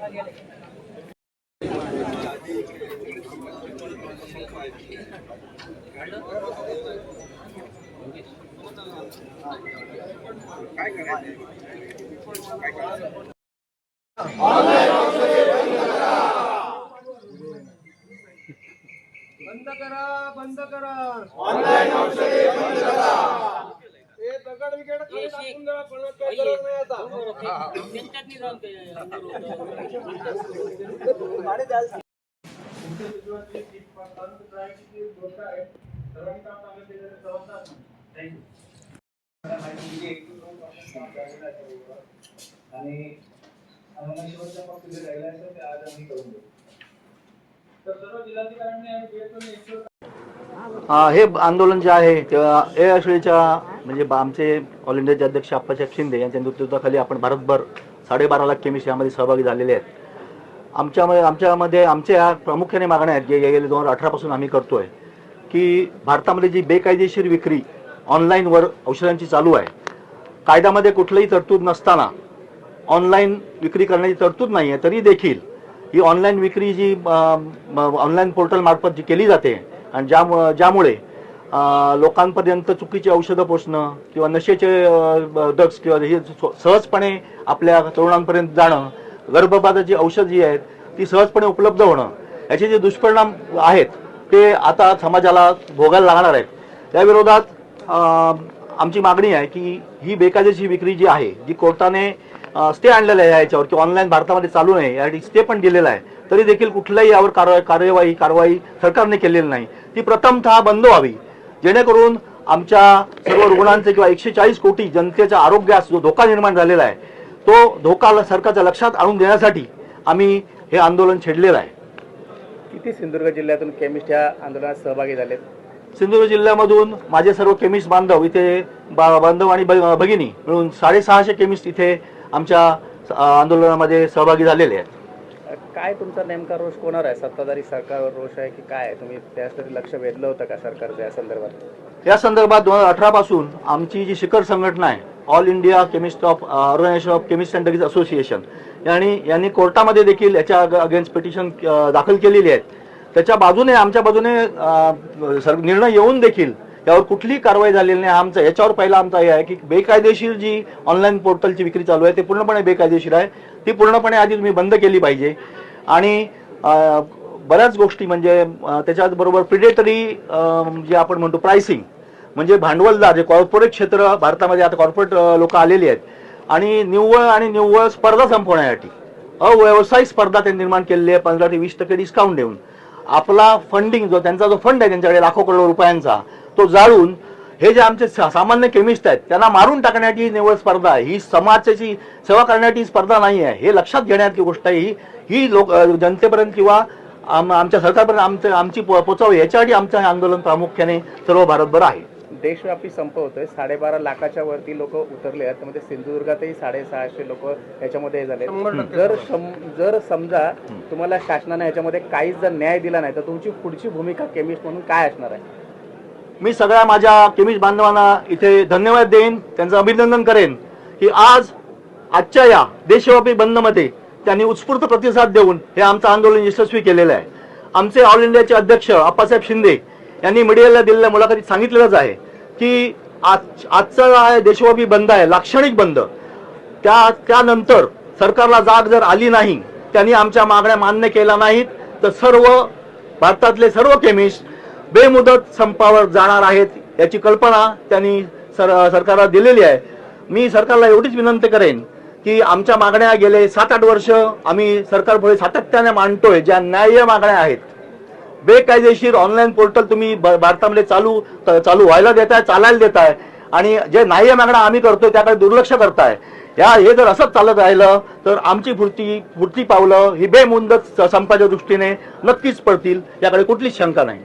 बंद करा, बंद करा ऑनलाइन औषधे बंद करा। हे दगड विकेट खाली टाकून द्या, कोणाला काही गरज नाही आता। हे आंदोलन जे आहे एआयएसडीच्या म्हणजे आमचे ऑल इंडियाचे अध्यक्ष आप्पासाहेब शिंदे यांच्या नेतृत्वाखाली आपण भारतभर 12.5 लाख केमिस्ट यामध्ये सहभागी झालेले आहेत। आमच्या प्रामुख्याने मागण्या आहेत जे गेले 2018 पासून आम्ही करतोय की भारतामध्ये जी बेकायदेशीर विक्री ऑनलाईनवर औषधांची चालू आहे, कायद्यामध्ये कुठलीही तरतूद नसताना ऑनलाईन विक्री करण्याची तरतूद नाही आहे, तरी देखील ही ऑनलाईन विक्री जी ऑनलाईन पोर्टल मार्फत जी केली जाते आणि ज्यामुळे लोकांपर्यंत चुकीची औषधं पोचणं किंवा नशेचे ड्रग्स किंवा हे सहजपणे आपल्या तरुणांपर्यंत जाणं, गर्भपाताची औषध जी आहेत ती सहजपणे उपलब्ध होणं, याचे जे दुष्परिणाम आहेत ते आता समाजाला भोगायला लागणार आहेत। त्या विरोधात आमची मागणी आहे की ही बेकायदेशीर विक्री जी आहे, जी कोर्टाने स्टे आणलेला आहे याच्यावर की ऑनलाईन भारतामध्ये चालू नये यासाठी स्टे पण दिलेला आहे, तरी देखील कुठल्याही यावर कारवाई सरकारने केलेली नाही। ती प्रथमतः बंद व्हावी, जेणेकरून आमच्या सर्व रुग्णांचे किंवा 140 कोटी जनतेच्या आरोग्यास जो धोका निर्माण झालेला आहे तो धोका सरकारच्या लक्षात आणून देण्यासाठी आम्ही हे आंदोलन छेडलेलं आहे। किती सिंधुदुर्ग जिल्ह्यातून केमिस्ट या आंदोलनात सहभागी झालेत? सिंधुदुर्ग जिल्ह्यामधून माझे सर्व केमिस्ट बांधव इथे बांधव आणि भगिनी मिळून 650 केमिस्ट इथे आमच्या आंदोलनामध्ये सहभागी झालेले आहेत। काय तुमचा नेमका रोष कोणावर आहे? सत्ताधारी सरकारवर रोष आहे की काय? तुम्ही त्यासाठी लक्ष वेधलं होतं का सरकारचं या संदर्भात? या संदर्भात 2018 पासून आमची जी शिखर संघटना आहे all India chemist of organization of chemist and drugs association यांनी कोर्टामध्ये देखील याच्या अगेन्स्ट पिटिशन दाखल केलेली आहेत। त्याच्या बाजूने आमच्या बाजूने निर्णय येऊन देखील यावर कुठलीही कारवाई झालेली नाही। आमचा याच्यावर पहिला आमचा हे आहे की बेकायदेशीर जी ऑनलाईन पोर्टलची विक्री चालू आहे ते पूर्णपणे बेकायदेशीर आहे, ती पूर्णपणे आधी तुम्ही बंद केली पाहिजे। आणि बऱ्याच गोष्टी म्हणजे त्याच्याबरोबर प्रिडेटरी जे आपण म्हणतो प्राइसिंग, म्हणजे भांडवलदार जे कॉर्पोरेट क्षेत्र भारतामध्ये आता कॉर्पोरेट लोक आलेली आहेत आणि निव्वळ स्पर्धा संपवण्यासाठी अव्यवसायिक स्पर्धा त्यांनी निर्माण केलेली आहे। 15 ते 20% डिस्काउंट देऊन आपला फंडिंग त्यांचा जो फंड आहे त्यांच्याकडे लाखो करोड रुपयांचा तो जाळून हे जे आमचे सामान्य केमिस्ट आहेत त्यांना मारून टाकण्याची निव्वळ स्पर्धा आहे। ही समाजाची सेवा करण्याची स्पर्धा नाही आहे, हे लक्षात घेण्याची गोष्ट आहे। ही लोक जनतेपर्यंत किंवा आमच्या सरकारपर्यंत आमची पोचावी याच्यासाठी आमचं आंदोलन प्रामुख्याने सर्व भारतभर आहे। देशव्यापी संप होतोय, 12.5 लाखाच्या वरती लोक उतरले आहेत, त्यामध्ये सिंधुदुर्गातही 650 लोक याच्यामध्ये झाले। जर समजा तुम्हाला शासनाने याच्यामध्ये काहीच जर न्याय दिला नाही तर तुमची पुढची भूमिका केमिस्ट म्हणून काय असणार आहे? मी सगळ्या माझ्या केमिस्ट बांधवांना इथे धन्यवाद देईन, त्यांचं अभिनंदन करेन की आजच्या या देशव्यापी बंदमध्ये त्यांनी उत्स्फूर्त प्रतिसाद देऊन हे आमचं आंदोलन यशस्वी केलेलं आहे। आमचे ऑल इंडियाचे अध्यक्ष आप्पासाहेब शिंदे यांनी मीडियाला दिलेल्या मुलाखतीत सांगितलेलंच आहे की आजचा देशव्यापी बंद आहे, लाक्षणिक बंद, त्यानंतर सरकारला जाग जर आली नाही, त्यांनी आमच्या मागण्या मान्य केल्या नाहीत तर सर्व भारतातले सर्व केमिस्ट बेमुदत संपावर जाणार आहेत याची कल्पना त्यांनी सरकारला दिलेली आहे। मी सरकारला एवढीच विनंती करेन की आमच्या मागण्या गेले 7-8 वर्ष आम्ही सरकारपुढे सातत्याने मांडतोय, ज्या न्याय्य मागण्या आहेत। बेकायदेशीर ऑनलाईन पोर्टल तुम्ही भारतामध्ये चालू व्हायला देताय, चालायला देताय आणि जे न्याय्य मागण्या आम्ही करतोय त्याकडे दुर्लक्ष करताय। हे जर असंच चालत राहिलं तर आमची पुढची पावलं ही बेमुदत संपाच्या दृष्टीने नक्कीच पडतील, याकडे कुठलीच शंका नाही।